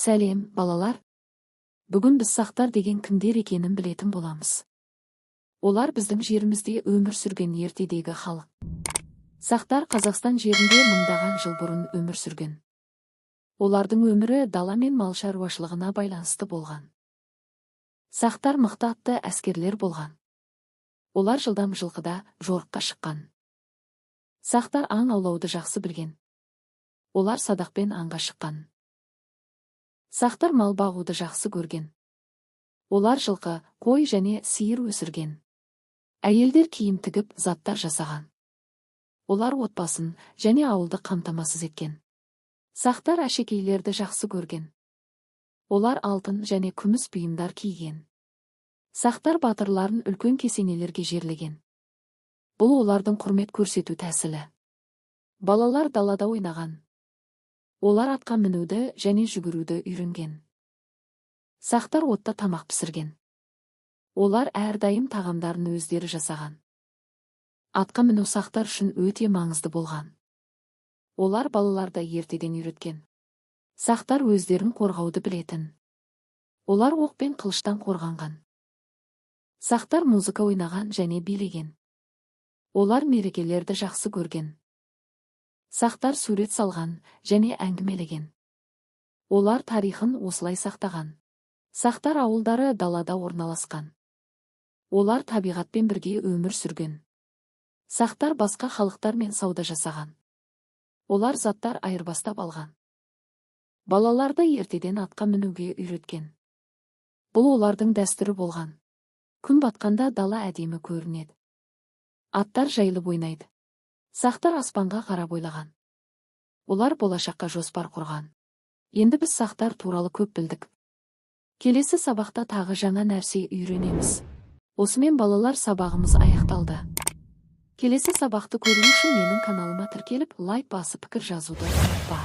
Сәлем, балалар. Бүгін біз сақтар деген кімдер екенін білетін боламыз. Олар біздің жерімізде өмір сүрген ертедегі халық. Сақтар Қазақстан жерінде мыңдаған жыл бұрын өмір сүрген. Олардың өмірі дала мен мал шаруашылығына байланысты болған. Сақтар мықты атты әскерлер болған. Олар жылдам жылқыда жорыққа шыққан. Сақтар аң аулауды жақсы білген. Олар садақпен аңға шыққан. Сақтар мал бағуды жақсы көрген. Олар жылқы, қой және сиыр өсірген. Әйелдер киім тігіп, заттар жасаған. Олар отбасын және ауылды қамтамасыз еткен. Сақтар әшекейлерді жақсы көрген. Олар алтын және күміс бұйымдар киген. Сақтар батырларын үлкен кесенелерге жерлеген. Бұл олардың құрмет көрсету тәсілі. Балалар далада ойнаған. Олар атқа мінуді және жүгіруді үйренген. Сақтар отта тамақ пісірген. Олар әрдайым тағамдарын өздері жасаған. Атқа міну сақтар үшін өте маңызды болған. Олар балаларды ертеден үйреткен. Сақтар өздерін қорғауды білетін. Олар оқ пен қылыштан қорғанған. Сақтар музыка ойнаған және билеген. Олар мерекелерді жақсы көрген. Сақтар сурет салған және әңгімелеген. Олар тарихын осылай сақтаған. Сақтар ауылдары далада орналасқан. Олар табиғатпен бірге өмір сүрген. Сақтар басқа халықтармен сауда жасаған. Олар заттар айырбастап алған. Балаларды ертеден атқа мінуге үйреткен. Бұл олардың дәстүрі болған. Күн батқанда дала әдемі көрінеді. Аттар жайылып ойнайды. Сақтар аспанға қарап ойлаған. Олар болашаққа жоспар құрған. Енді біз сақтар туралы көп білдік. Келесі сабақта тағы жаңа нәрсе үйренеміз. Осымен балалар сабағымыз аяқталды. Келесі сабақты көру үшін менің каналыма тіркеліп, лайк басып пікір жазуды ұмытпа.